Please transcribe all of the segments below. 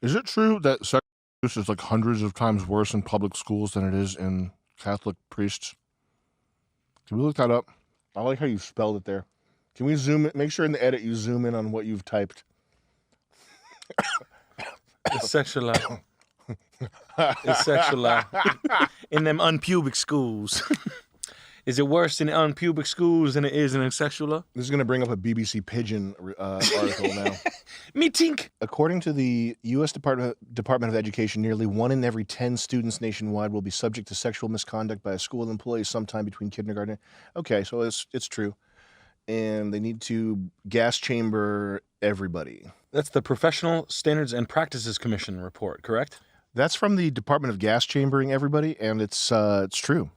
Is it true that sex abuse is like hundreds of times worse in public schools than it is in Catholic priests? Can we look that up? I like how you spelled it there. Can we zoom it? Make sure in the edit you zoom in on what you've typed. It's sexual. It's sexual. In them unpubic schools. Is it worse in unpubic schools than it is in sexual? This is going to bring up a BBC Pigeon article now. Me tink. According to the U.S. Department of Education, nearly 1 in every 10 students nationwide will be subject to sexual misconduct by a school employee sometime between kindergarten. Okay, so it's true. And they need to gas chamber everybody. That's the Professional Standards and Practices Commission report, correct? That's from the Department of Gas Chambering everybody, and it's true.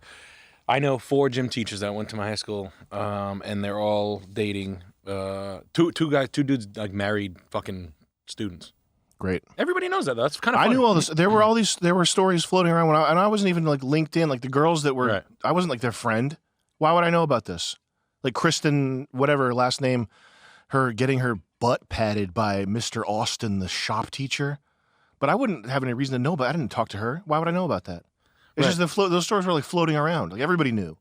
I know 4 gym teachers that went to my high school, and they're all dating two dudes like married fucking students. Great. Everybody knows that. That's kind of funny. I knew all this. There were stories floating around and I wasn't even like linked in. Like the girls that were, right. I wasn't like their friend. Why would I know about this? Like Kristen, whatever her last name, her getting her butt patted by Mr. Austin, the shop teacher. But I wouldn't have any reason to know. But I didn't talk to her. Why would I know about that? It's just those stories were like floating around. Like everybody knew.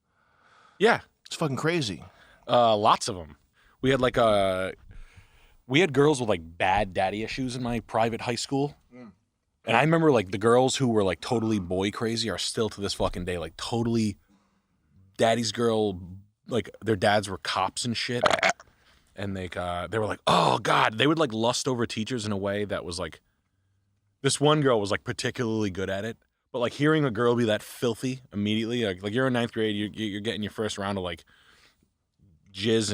Yeah, it's fucking crazy. Lots of them. We had we had girls with like bad daddy issues in my private high school, and I remember like the girls who were like totally boy crazy are still to this fucking day like totally daddy's girl. Like their dads were cops and shit, and they were like, oh god, they would like lust over teachers in a way that was like. This one girl was like particularly good at it. But like hearing a girl be that filthy immediately, like you're in 9th grade, you're getting your first round of like jizz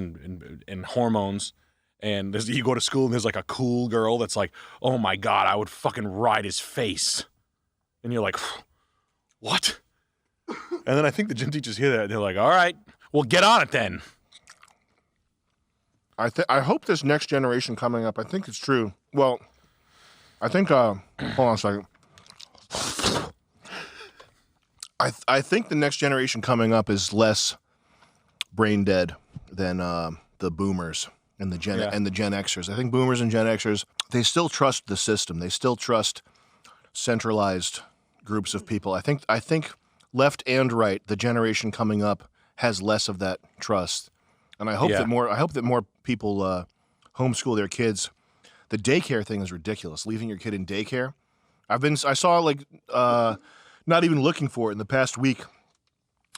and hormones, and you go to school and there's like a cool girl that's like, oh my god, I would fucking ride his face, and you're like, what? And then I think the gym teachers hear that and they're like, all right, well get on it then. I hope this next generation coming up. I think it's true. Well, I think. Hold on a second. I think the next generation coming up is less brain dead than the boomers and the Gen Xers. I think boomers and Gen Xers, they still trust the system. They still trust centralized groups of people. I think left and right, the generation coming up has less of that trust. And I hope that more people homeschool their kids. The daycare thing is ridiculous. Leaving your kid in daycare. I saw like not even looking for it in the past week,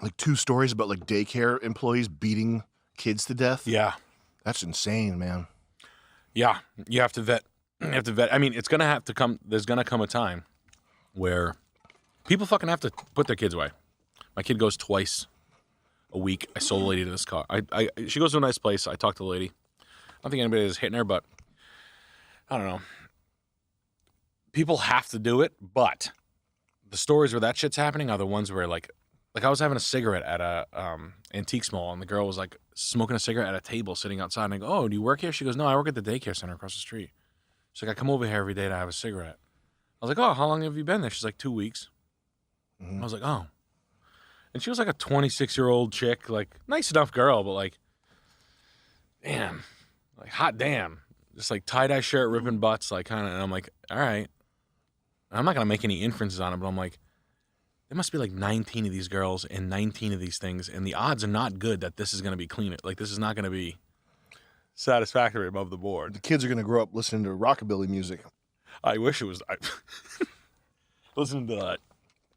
like 2 stories about like daycare employees beating kids to death. Yeah. That's insane, man. Yeah. You have to vet. I mean, it's going to have to come. There's going to come a time where people fucking have to put their kids away. My kid goes twice a week. I sold the lady to this car. She goes to a nice place. I talked to the lady. I don't think anybody is hitting her, but I don't know. People have to do it, but the stories where that shit's happening are the ones where like I was having a cigarette at a antique mall, and the girl was like smoking a cigarette at a table sitting outside, and I go, oh, do you work here? She goes, no, I work at the daycare center across the street. She's like, I come over here every day to have a cigarette. I was like, oh, how long have you been there? She's like, 2 weeks. I was like, oh. And she was like a 26-year-old chick, like nice enough girl, but like, damn, like hot damn. Just like tie-dye shirt, ripping butts, like kind of, and I'm like, all right. I'm not going to make any inferences on it, but I'm like, there must be like 19 of these girls and 19 of these things, and the odds are not good that this is going to be clean. Like, this is not going to be satisfactory above the board. The kids are going to grow up listening to rockabilly music. I wish it was. Listening to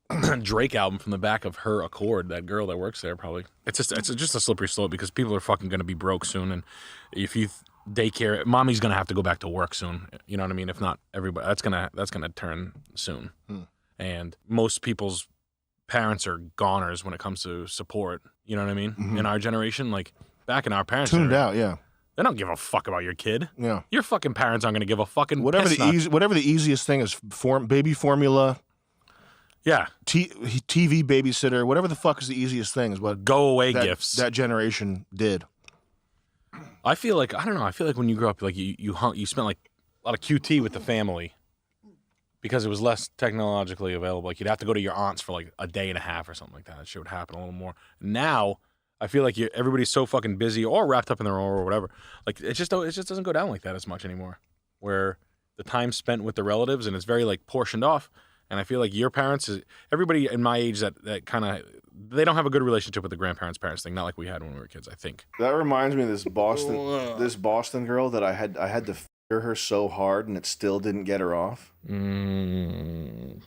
that Drake album from the back of her Accord, that girl that works there, probably. It's just a slippery slope because people are fucking going to be broke soon, and if you daycare, mommy's gonna have to go back to work soon. You know what I mean? If not everybody, that's gonna turn soon. And most people's parents are goners when it comes to support. You know what I mean? In our generation, like back in our parents' tuned out, yeah. They don't give a fuck about your kid. Yeah, your fucking parents aren't gonna give a fucking whatever the easiest thing is. Baby formula. Yeah, TV babysitter. Whatever the fuck is the easiest thing is what go away gifts that generation did. I feel like when you grew up, like you spent like a lot of QT with the family because it was less technologically available. Like you'd have to go to your aunt's for like a day and a half or something like that. That shit would happen a little more. Now I feel like everybody's so fucking busy or wrapped up in their own or whatever. Like it just doesn't go down like that as much anymore. Where the time spent with the relatives, and it's very like portioned off. And I feel like your parents, everybody in my age that kind of, they don't have a good relationship with the grandparents' parents thing, not like we had when we were kids, I think. That reminds me of this Boston girl that I had to figure her so hard and it still didn't get her off.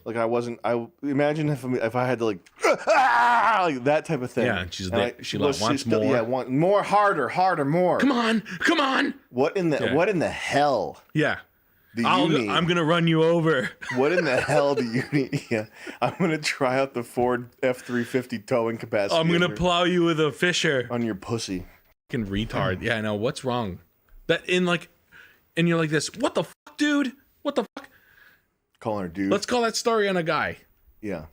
Like I imagine if I had to like that type of thing. Yeah, she wants more. Yeah, want more, harder, more. Come on. What in the hell? Yeah. I'm gonna run you over. What in the hell do you need? Yeah, I'm gonna try out the Ford F-350 towing capacity. I'm gonna plow you with a fisher on your pussy. Fucking retard. Yeah, I know. What's wrong? And you're like this. What the fuck, dude? What the fuck? Calling her dude. Let's call that story on a guy. Yeah.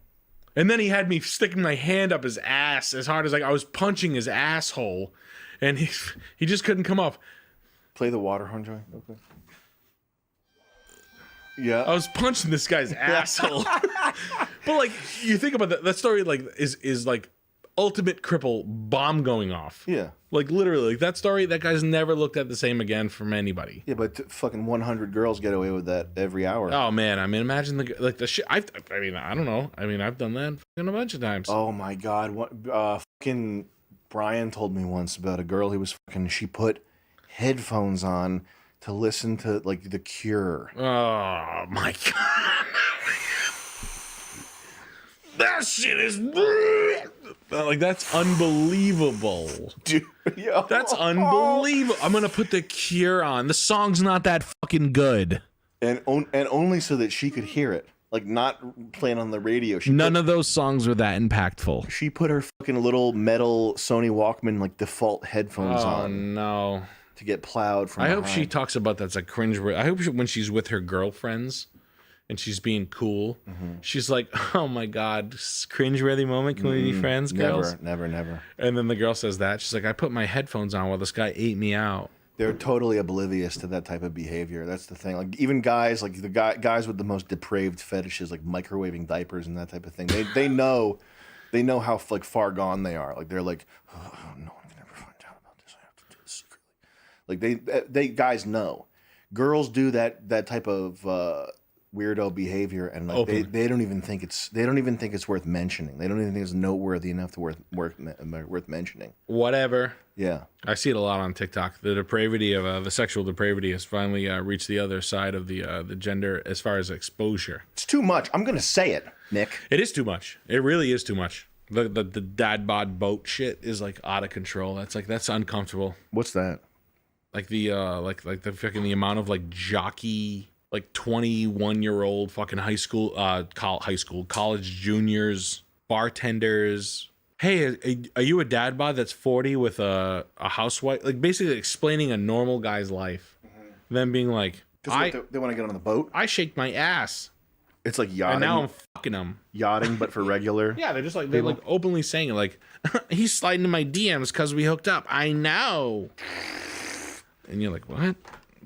And then he had me sticking my hand up his ass as hard as I was punching his asshole, and he just couldn't come up. Play the water horn, Joey. Okay. Yeah, I was punching this guy's asshole. But like, you think about that story, like is like ultimate cripple bomb going off. Yeah, like literally, like that story. That guy's never looked at the same again from anybody. Yeah, but fucking 100 girls get away with that every hour. Oh man, I mean, imagine the shit. I mean, I don't know. I mean, I've done that fucking a bunch of times. Oh my god, what fucking Brian told me once about a girl who was fucking. She put headphones on to listen to like The Cure. Oh my god. That shit is like, that's unbelievable. Dude, yo. That's unbelievable. I'm gonna put The Cure on. The song's not that fucking good. And only so that she could hear it. Like, not playing on the radio. None of those songs were that impactful. She put her fucking little metal Sony Walkman like default headphones on. Oh no. To get plowed from behind. Hope she talks about that's like cringe. I hope when she's with her girlfriends and she's being cool, she's like, oh my god, cringe-worthy moment. Can we be friends, girls? Never. And then the girl says that. She's like, I put my headphones on while this guy ate me out. They're totally oblivious to that type of behavior. That's the thing. Like, even guys, like the guys with the most depraved fetishes, like microwaving diapers and that type of thing, they know how like far gone they are. Like, they're like, oh no. Like they guys know, girls do that type of weirdo behavior, and like they don't even think it's worth mentioning. They don't even think it's noteworthy enough to worth mentioning. Whatever. Yeah, I see it a lot on TikTok. The depravity of the sexual depravity has finally reached the other side of the gender as far as exposure. It's too much. I'm gonna say it, Nick. It is too much. It really is too much. The dad bod boat shit is like out of control. That's uncomfortable. What's that? Like the the fucking the amount of like jockey, like 21-year-old fucking college juniors, bartenders. Hey, are you a dad bod that's 40 with a housewife? Like, basically explaining a normal guy's life. Then being like, they want to get on the boat. I shaked my ass. It's like yachting. And now I'm fucking them. Yachting, but for regular. Yeah, they're just like, they're like openly saying it, like, he's sliding in my DMs because we hooked up. I know. And you're like, what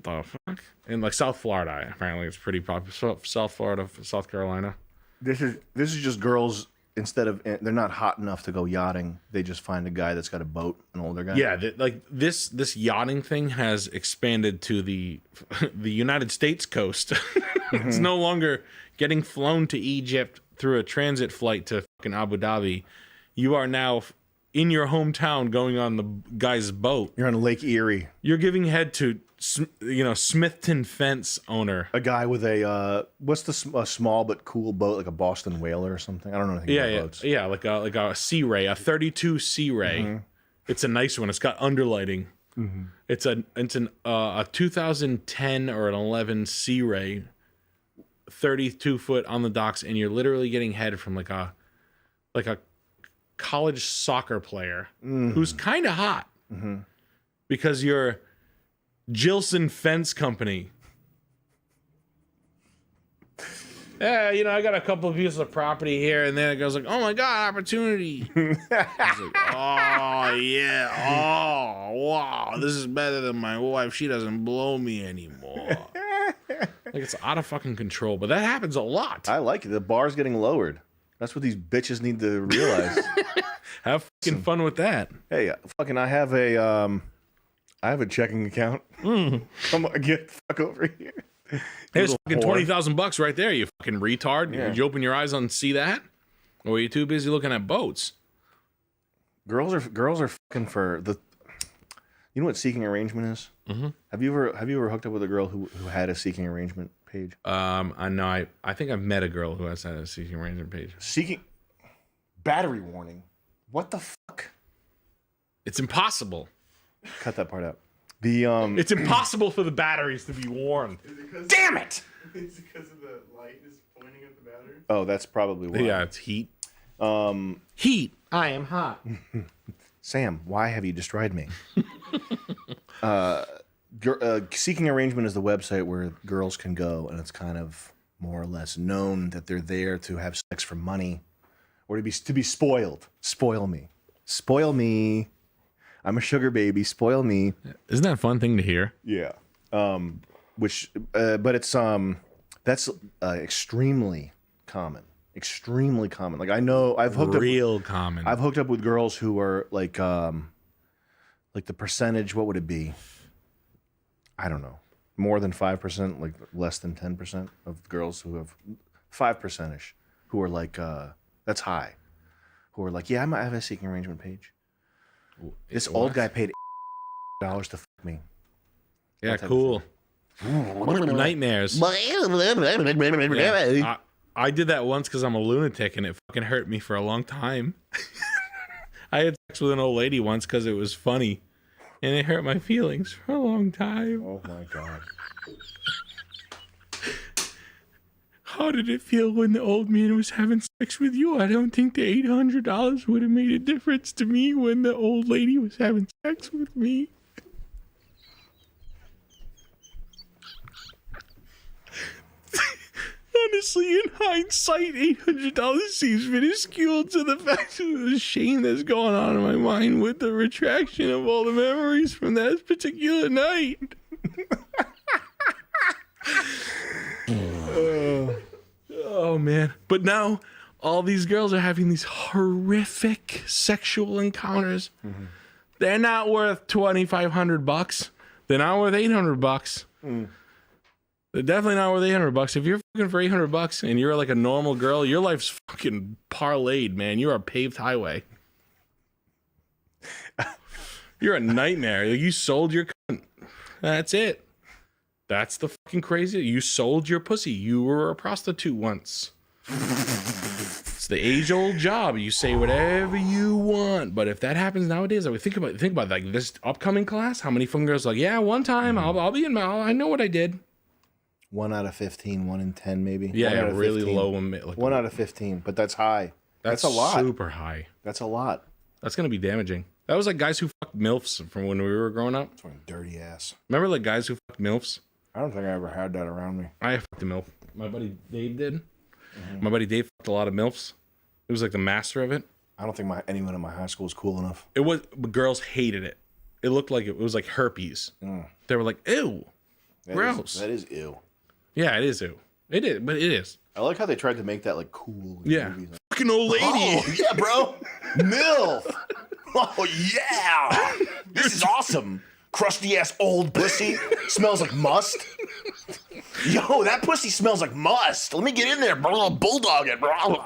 the fuck? And like South Florida, apparently it's pretty popular. South Florida, South Carolina. This is just girls. Instead of, they're not hot enough to go yachting, they just find a guy that's got a boat, an older guy. Yeah, this yachting thing has expanded to the United States coast. It's no longer getting flown to Egypt through a transit flight to fucking Abu Dhabi. You are now in your hometown going on the guy's boat. You're on Lake Erie. You're giving head to, Smithton Fence owner. A guy with a, a small but cool boat, like a Boston Whaler or something? I don't know anything about boats. Yeah, like a Sea Ray, a 32 Sea Ray. It's a nice one. It's got underlighting. It's a 2010 or an 11 Sea Ray, 32 foot on the docks, and you're literally getting head from like a college soccer player who's kind of hot because you're Gilson Fence Company. Yeah, I got a couple of pieces of property here, and then it goes like, oh my god, opportunity. It's like, oh yeah, oh wow, this is better than my wife. She doesn't blow me anymore. Like, it's out of fucking control, but that happens a lot. I like it. The bar's getting lowered. That's what these bitches need to realize. Have fucking fun with that. Hey, fucking, I have a checking account. Come on, get the fuck over here. There's fucking $20,000 right there, you fucking retard. Yeah. Did you open your eyes and see that? Or are you too busy looking at boats? Girls are fucking for the. You know what seeking arrangement is? Mm-hmm. Have you ever hooked up with a girl who had a seeking arrangement page? I know. I think I've met a girl who has had a seeking arrangement page. Seeking battery warning. What the fuck? It's impossible. Cut that part out. The It's impossible for the batteries to be worn. Damn it! It's because of the light is pointing at the battery. Oh, that's probably why. Yeah, it's heat. Heat. I am hot. Sam, why have you destroyed me? Seeking Arrangement is the website where girls can go, and it's kind of more or less known that they're there to have sex for money or to be spoiled. Spoil me. Spoil me. I'm a sugar baby. Spoil me. Isn't that a fun thing to hear? Yeah. But it's that's extremely common. Extremely common. Like I know I've hooked common. I've hooked up with girls who are like the percentage, what would it be? I don't know. More than 5%, like less than 10% of girls who have 5%ish who are like that's high. Who are like, yeah, I have a seeking arrangement page. This old guy paid $8 to fuck me. Yeah, cool. Nightmares. Yeah. I did that once because I'm a lunatic and it fucking hurt me for a long time. I had sex with an old lady once because it was funny and it hurt my feelings for a long time. Oh my God. How did it feel when the old man was having sex with you? I don't think the $800 would have made a difference to me when the old lady was having sex with me. Honestly, in hindsight, $800 seems minuscule to the fact of the shame that's going on in my mind with the retraction of all the memories from that particular night. Oh, man. But now, all these girls are having these horrific sexual encounters. Mm-hmm. They're not worth $2,500. They're not worth $800. They're definitely not worth $800. If you're fucking for $800 and you're like a normal girl, your life's fucking parlayed, man. You're a paved highway. You're a nightmare. You sold your cunt. That's it. That's the fucking crazy. You sold your pussy. You were a prostitute once. It's the age-old job. You say whatever you want. But if that happens nowadays, I would think about like this upcoming class. How many fucking girls are like, yeah, one time I'll be in. I know what I did. 1 out of 15, 1 in 10 maybe. Yeah, really 15. low. Like 1 out of 15, but that's high. That's a lot. Super high. That's a lot. That's gonna be damaging. That was like guys who fucked MILFs from when we were growing up. That's a dirty ass. Remember like guys who fucked MILFs? I don't think I ever had that around me. I fucked a MILF. My buddy Dave did. Mm-hmm. My buddy Dave fucked a lot of MILFs. He was like the master of it. I don't think anyone in my high school was cool enough. But girls hated it. It looked like it was like herpes. They were like, ew, gross. That is ew. Yeah, it is ew. It is, but it is. I like how they tried to make that like cool. Yeah. Movies. Fucking old lady. Oh, yeah, bro. MILF. Oh, yeah. This is awesome. Crusty ass old pussy. Smells like must. Yo, that pussy smells like must. Let me get in there, bro. Bulldog it, bro.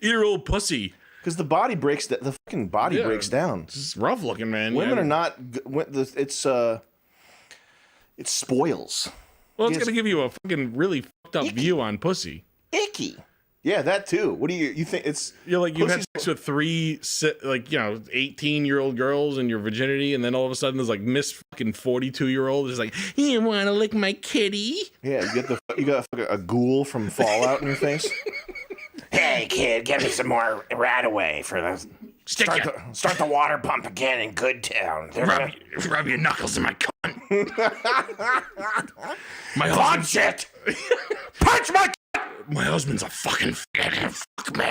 Eat your old pussy. Because the body breaks. The fucking body breaks down. It's rough looking, man. Women are not. It spoils. Well, it's gonna give you a fucking really fucked up view on pussy. Icky. Yeah, that too. What do you think? It's you're like you had sex with 3 18-year-old girls in your virginity, and then all of a sudden there's like Miss fucking 42-year-old is like, you want to lick my kitty? Yeah, you got a ghoul from Fallout in your face. Hey kid, get me some more rat away for the start the water pump again in Good Town. Rub your knuckles in my cunt. My punch it. Punch my. My husband's a fucking fuck me.